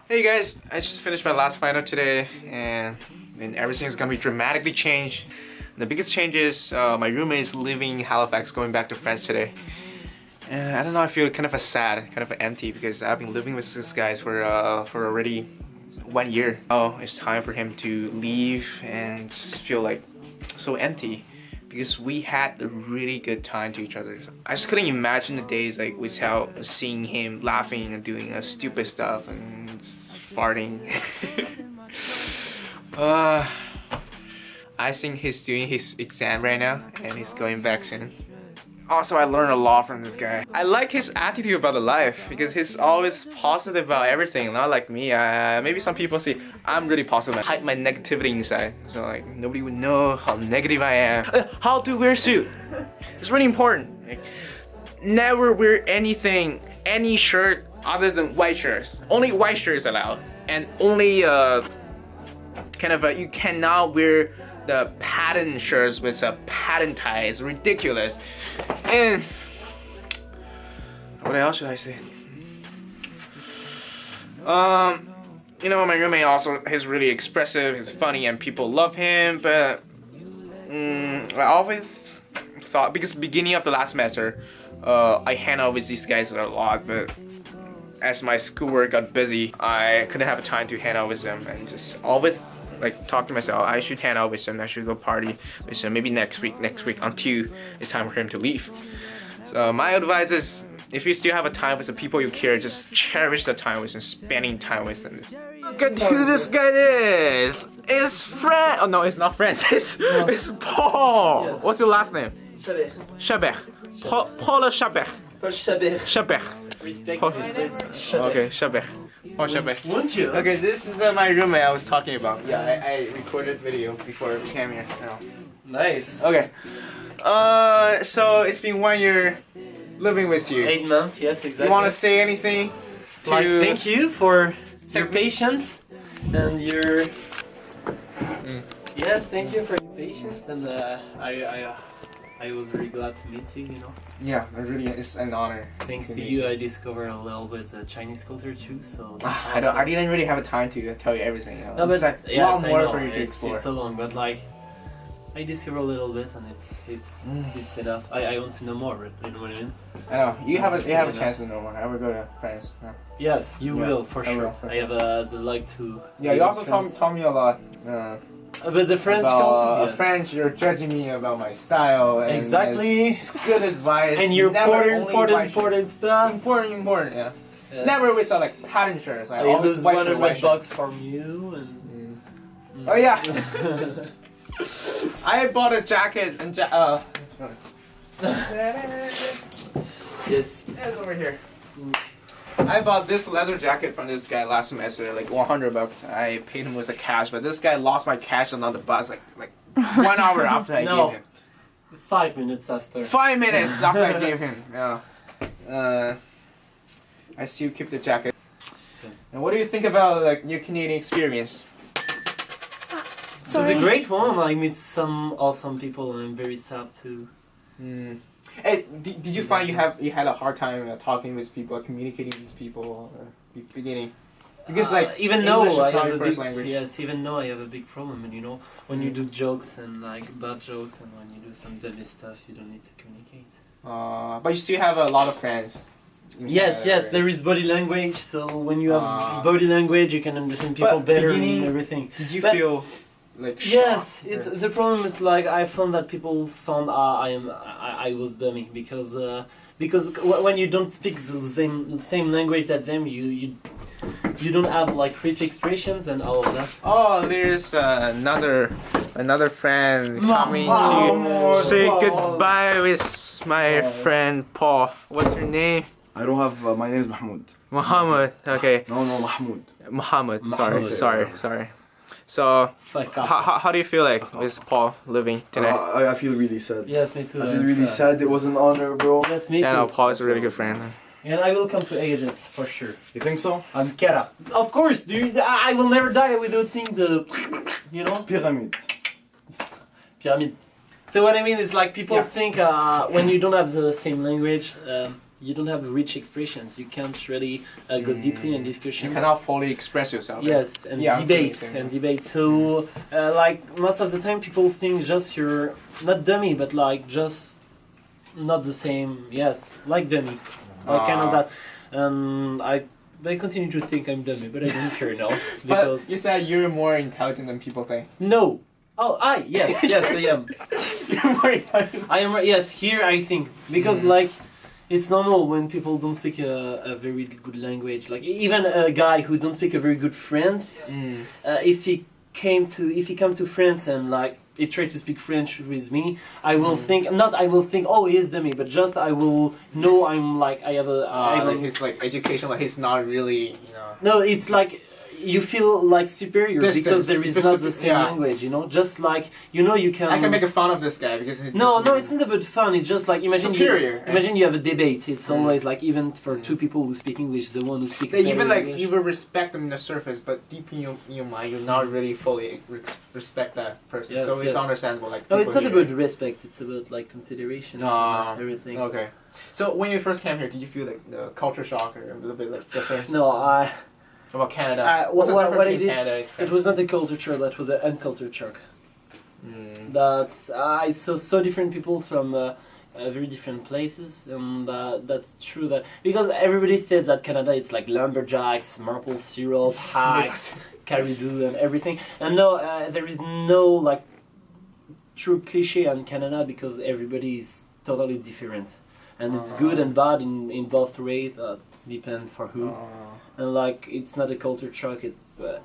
Hey guys, I just finished my last final today and everything's gonna be dramatically changed. The biggest change is my roommate is leaving Halifax, going back to France today. And I don't know, I feel kind of sad, kind of empty because I've been living with this guy for already 1 year. Oh, it's time for him to leave and just feel like so empty because we had a really good time to each other. I just couldn't imagine the days like without seeing him laughing and doing stupid stuff and farting. I think he's doing his exam right now and he's going back soon. Also, I learned a lot from this guy. I like his attitude about the life because he's always positive about everything, not like me. Maybe some people say I'm really positive. I hide my negativity inside, so like nobody would know how negative I am. How to wear suit. It's really important. Like, never wear anything, any shirt other than white shirts. Only white shirts allowed, and only you cannot wear the pattern shirts with a pattern tie. It's ridiculous. And what else should I say? You know, my roommate also is really expressive, he's funny, and people love him. But I always thought, because beginning of the last semester, I hang out with these guys a lot, but as my schoolwork got busy, I couldn't have time to hang out with them, and just always like talk to myself, I should hang out with them, I should go party with them, maybe next week until it's time for him to leave. So my advice is, if you still have a time with the people you care, just cherish the time with them, spending time with them. Look at who this guy is! It's Fran! Oh no, it's not France, it's Paul! Yes. What's your last name? Chabert. Paul Chabert. Paul Chabert. Chabert. Respect Paul. Chabert. Okay, Chabert. Paul Chabert. Won't you? Okay, this is my roommate I was talking about. Yeah, I recorded video before we came here. No. Nice. Okay. So it's been 1 year living with you. 8 months, yes, exactly. You want to say anything? Like, thank you for your patience and your... Yes, thank you for your patience, and I was very glad to meet you, you know. Yeah, it really is an honor. Thanks to you, I discovered a little bit of Chinese culture too, so... I didn't really have time to tell you everything. You know? No, but it's like yes, a lot more I know. for you to explore. It's so long, but like, I discovered a little bit, and it's enough. I want to know more, you know what I mean? I know, you have a chance to know more. I will go to France. Yeah. Yes, you will, for sure. For I have the like to... Yeah, you also told me a lot. About the French about, culture, yes. French, you're judging me about my style. And exactly. It's good advice. And you're important stuff. Important, yeah. Yes. Never with like pattern shirts. Like, I always lose white 100 shirt. bucks from you and... Oh yeah. I bought a jacket and Yes. It's over here. I bought this leather jacket from this guy last semester, like 100 bucks. I paid him with a cash, but this guy lost my cash on the bus like 1 hour after I gave him. 5 minutes after. 5 minutes after I gave him. Yeah. I still keep the jacket. So. And what do you think about like your Canadian experience? It was a great one. I meet some awesome people, and I'm very sad to. Hey, did you find you had a hard time talking with people, communicating with these people at the beginning? Because like even English though I is not have your a first big, language. yes, even though I have a big problem, and you know, when you do jokes and like bad jokes, and when you do some dummy stuff, you don't need to communicate. But you still have a lot of friends. Yes, yes, there is body language. So when you have body language, you can understand people better and everything. Did you But- feel like Yes, shocked, it's or- the problem is like I found that people found I was dummy because when you don't speak the same language that them, you don't have like rich expressions and all of that. Oh, there's another friend coming to say goodbye with my friend Paul. What's your name? I don't have. My name is Mahmoud. Muhammad. Okay. No, Mahmoud. Muhammad. Mahmoud. Sorry. So, Fuck up. how do you feel like with Paul living today? I feel really sad. Yes, me too. I feel really sad. It was an honor, bro. Yes, me too. Yeah, no, Paul is a really good friend. And I will come to Egypt for sure. You think so? I'm Kera. Of course, dude. I will never die without seeing the, you know, Pyramid. pyramid. So what I mean is like people think when you don't have the same language, you don't have rich expressions. You can't really go deeply in You discussions. cannot fully express yourself. Yes, and Yeah, debate absolutely. and debate. So, like most of the time, people think just you're not dummy, but like just not the same. Yes, like dummy, like kind of that. And they continue to think I'm dummy, but I don't care now because But you said you're more intelligent than people think. no. Oh, yes, yes, I am. You're more intelligent. I am yes. Here, I think because like. It's normal when people don't speak a very good language. Like even a guy who don't speak a very good French, if he come to France and like he tried to speak French with me, I will think oh he is dummy, but just I will know I'm like I have a Like his like education, like he's not really, you know. no. It's like you feel like superior Distance. because there is Because not the same yeah. language. You know, just like you know you can. I can make a fun of this guy because he No, doesn't- it's not about fun. It's just like imagine superior. imagine you have a debate. It's always like even for two people who speak English, the one who speaks They even better like English. you will respect them in the surface, but deep in your mind, you'll not really fully respect that person. Yes, so it's yes. understandable. Like No, it's not people about here. respect. It's about like consideration Ah, and everything. Okay. So when you first came here, did you feel like the culture shock or a little bit like different No, about Canada? what- What's the difference what I between did- Canada and it France? was not a culture shock. That was an unculture shock. That's I saw so different people from very different places, and that's true. That because everybody says that Canada it's like lumberjacks, maple syrup, hacks, caribou, and everything. And no, there is no like true cliche on Canada because everybody is totally different, and it's good and bad in both ways. Depend for who. And like it's not a culture shock, it's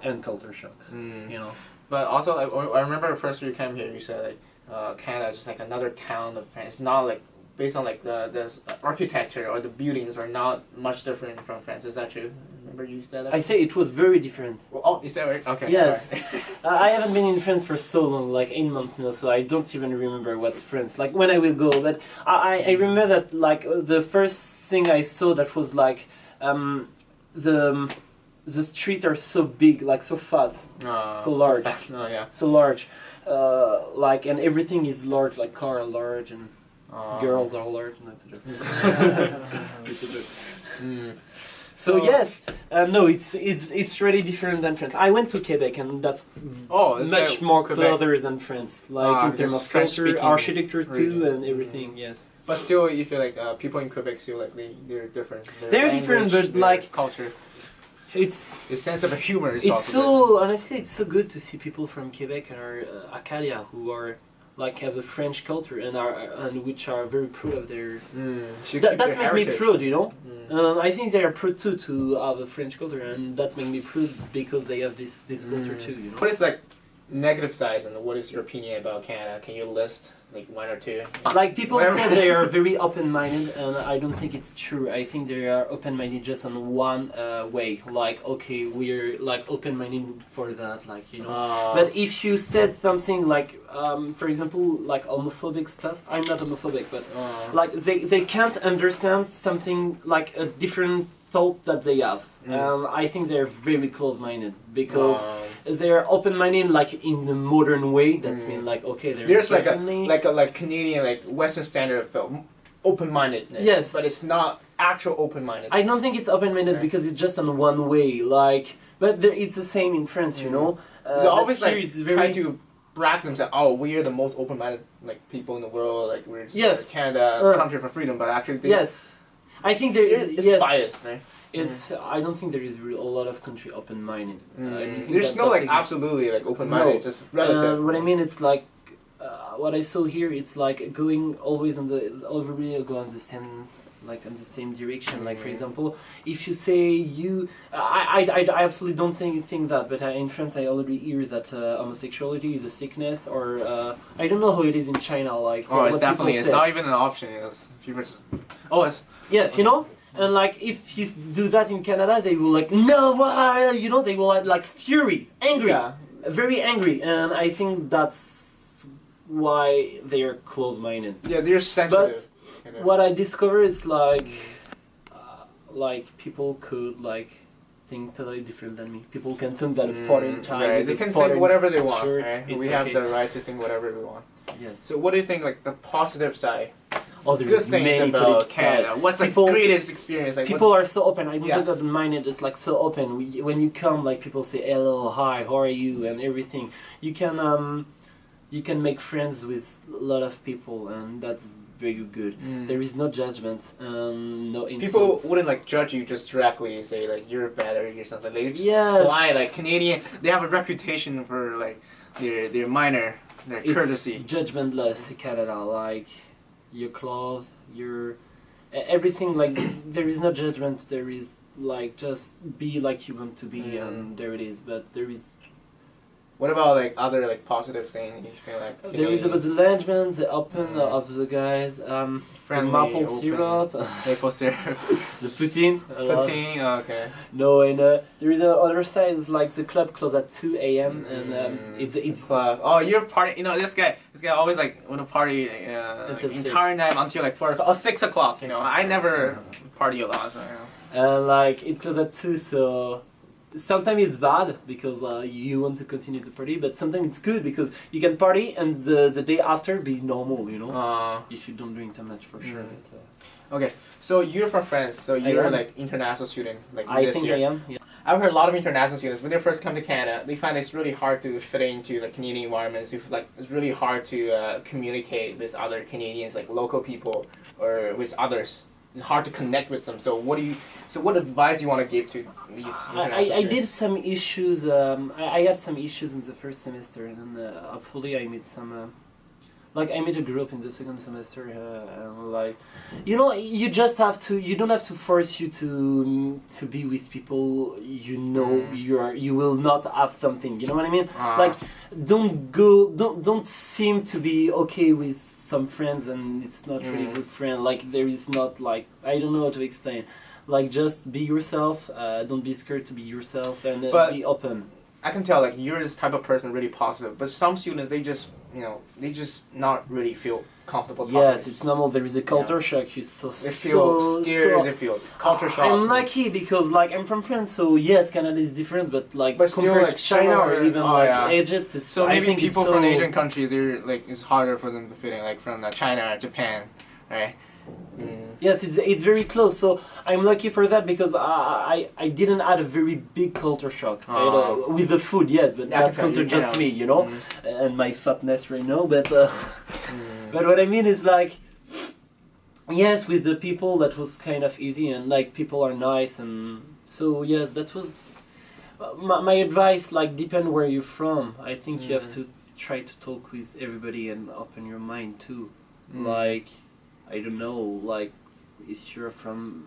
unculture shock. You know. But also, like, I remember the first year you came here, you said like Canada is just like another town of France. It's not like based on like the architecture or the buildings are not much different from France. Is that true? Remember you said that? I say it was very different. Well, oh, is that right? Okay. Yes. sorry. I haven't been in France for so long, like 8 months now, so I don't even remember what's France. Like when I will go, but I remember that like the first thing I saw that was like the streets are so big, like so fat, so large, Oh yeah. so large, like and everything is large, like car are large and girls are large. No, it's a joke. It's a joke. So yes, no, it's really different than France. I went to Quebec, and that's It's much like more Quebec. closer than France, like in terms because of culture, French-speaking architecture too, region. and everything. Yes. But still, you feel like people in Quebec feel like they're different. Their They're different, language, but, their like, culture, It's the sense of humor is it's also so honestly it's so good to see people from Quebec or Acadia who are like have a French culture and which are very proud of their. That make me proud, you know. I think they are proud too to have a French culture, and that make me proud because they have this culture too, you know. What is like negative sides, and what is your opinion about Canada? Can you list like one or two? Like people say they are very open-minded, and I don't think it's true. I think they are open-minded just on one way. Like okay, we're like open-minded for that, like you know. But if you said something like, for example, like homophobic stuff, I'm not homophobic, but like they can't understand something like a different thought that they have. I think they're very close-minded because they're open-minded, like in the modern way. That's mean like okay, they're There's definitely like Canadian like Western standard of film, open-mindedness. Yes. but it's not actual open-minded. I don't think it's open-minded Okay. because it's just on one way. Like, but it's the same in France, you know. They always but like here it's try to brag themselves. Oh, we are the most open-minded like people in the world. Like we're just, Yes. Canada country for freedom, but actually Yes, I think there is. it's yes, biased, right? It's. I don't think there is a lot of country open-minded. I don't think There's that no like exists. absolutely like open-minded, No. just relative. What I mean, it's like what I saw here. It's like going always on the everybody go on the same like in the same direction. Like for example, if you say you, I absolutely don't think that. But in France, I already hear that homosexuality is a sickness, or I don't know how it is in China. Like Oh, it's what definitely people it's say. not even an option. It's people just it's Yes, you know. And like if you do that in Canada, they will like no, why? You know, they will have like fury, angry, Yeah. very angry, and I think that's why they are close-minded. Yeah, they're sensitive. you know. What I discovered is like people could like think totally different than me. People can think that a part-time time right. is They a can part-time think whatever they want. shirt, Right? it's We have okay. the right to think whatever we want. Yes. So what do you think like the positive side Oh, there's good things many about politics. Canada. What's People- the greatest experience? Like, People are so open. I Yeah. don't mind it. It's like so open. When you come, like people say hello, hi, how are you, and everything. You can make friends with a lot of people, and that's very good. There is no judgment, no people insults. wouldn't like judge you just directly, say like you're better or something. They just Yes. fly like Canadian. They have a reputation for like their minor, their It's courtesy. judgmentless in Canada. Like your clothes, your everything. Like there is no judgment. There is like just be like you want to be, and there it is. But there is What about like other like positive things you feel like? there is about the management, the open of the guys, the Friendly, maple open. syrup, maple syrup, the poutine. I love. poutine. Okay. No, and there is the other side. It's like the club closes at 2 a.m. and it's Club. Oh, you're party. You know this guy always like want to party Until entire 6. night until like 4 o'clock. Oh, 6 o'clock. You know, I never party a lot. So, you know. and like it closes at 2, so sometimes it's bad because you want to continue the party, but sometimes it's good because you can party and the day after be normal, you know. If you don't drink too much, for sure. But, Okay, so you're from France, so you're am. like international student, like I this think year. I am. Yeah. I've heard a lot of international students when they first come to Canada, they find it's really hard to fit into the Canadian environments. Like it's really hard to communicate with other Canadians, like local people or with others. It's hard to connect with them. So what advice you want to give to these? international I students? did some issues. I had some issues in the first semester, and hopefully I made some. Like I made a group in the second semester, and like, you know, you just have to. You don't have to force you to be with people. You know, you will not have something. You know what I mean? Like, don't seem to be okay with some friends, and it's not really good friend. Like there is not like I don't know how to explain. Like just be yourself. Don't be scared to be yourself, and But- be open. I can tell like you're this type of person really positive, but some students they just not really feel comfortable talking. Yes, it's normal. There is a culture shock. You so They feel scared. They feel culture shock. I'm lucky because like I'm from France, so yes, Canada is different, but like But still, compared like, to China or similar- even oh, like yeah. Egypt, it's, So I maybe think people it's from so, Asian countries, they're like it's harder for them to fit in, like from China, Japan, right? Yes, it's very close. So I'm lucky for that because I didn't had a very big culture shock with the food, yes, but Yeah, I that's can tell you concerned just me, can you know, and my fatness right now. But but what I mean is like. Yes, with the people that was kind of easy and like people are nice and so yes, that was my advice. Like depend where you're from. I think you have to try to talk with everybody and open your mind too. Like I don't know, like if you're from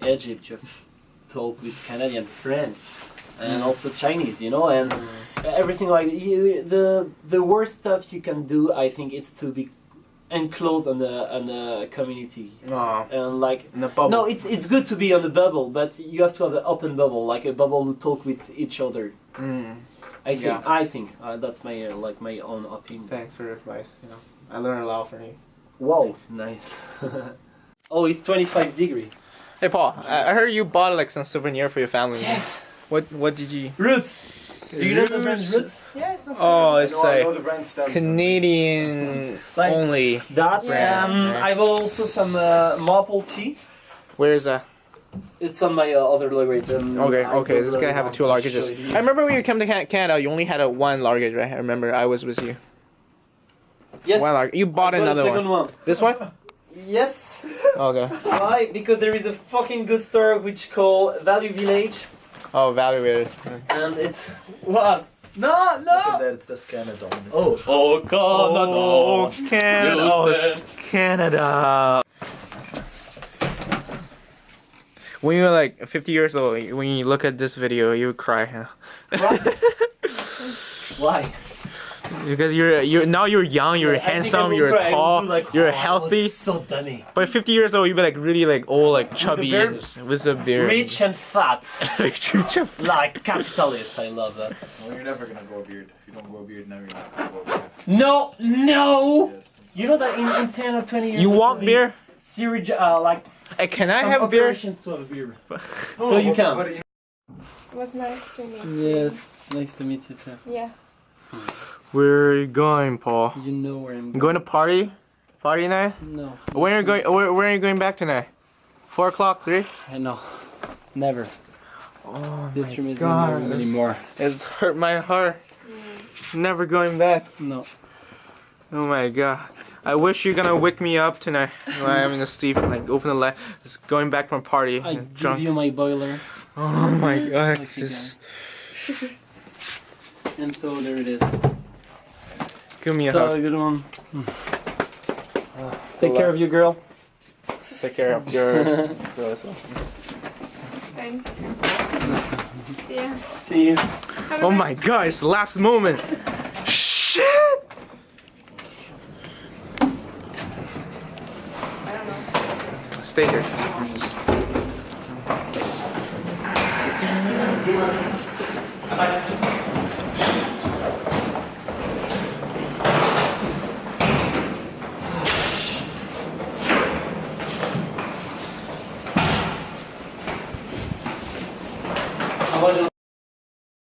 Egypt, you have to talk with Canadian friend and also Chinese, you know, and everything like you. The worst stuff you can do, I think, is to be enclosed on the community and like In the bubble. no, it's good to be on the bubble, but you have to have an open bubble, like a bubble to talk with each other. I think that's my like my own opinion. Thanks for your advice. You know, I learned a lot from you. Wow, nice. Oh, it's 25 degree. Hey Paul, I heard you bought like some souvenir for your family. Yes. What did you? Roots. Do you know the brand Roots? Yes, of Oh, course. it's I know like the brand stands. Canadian Like- only. That. Yeah. I've also some maple tea. Where is that? It's on my other luggage. Okay. This guy have two luggages. I remember when you came to Canada, you only had a one luggage, right? I remember I was with you. Yes. One luggage. You bought I got a another second one. This one? Yes. Okay. Why? Because there is a fucking good store which called Value Village, Oh, evaluated. and it's what? No. Look at that, it's this Canada on it. Oh, Canada. Canada. Oh, it's Canada. When you're like 50 years old, when you look at this video, you would cry, huh? Why? Because you're now you're young, you're I think I handsome, will you're cry. I will tall, do like, you're "Oh, I healthy. was so dummy. But 50 years old, you'll be like really like old, like chubby, beard? and with a beard. Rich and fat. Rich. Like capitalist. I love that. Well, you're never gonna grow a beard. If you don't grow a beard now, you're not gonna grow a beard. No. Yes. You know that in 10 or 20 years. You want beer? Siri, like Hey, can I some have beer? operations to have a beer. No, you can't. It was nice to meet you. Yes. Nice to meet you too. Yeah. Where are you going, Paul? You know where I'm You going to party? Party night? No. When are you going? Where are you going back tonight? 4 o'clock, 3? No. Never. Oh This room is God. not my room anymore. It's hurt my heart. Never going back. No. Oh my God. I wish you're gonna wake me up tonight while I'm in the sleep, like open the light. Just going back from party. I and give drunk. you my boiler. Oh my God. Okay, Just And so there it is. give me a So hug. good one. Take care of you, girl. Take care of your girl as well. Thanks. See ya. See you. Have a Oh nice- my God, it's the last moment. Shit! Stay here. How about you?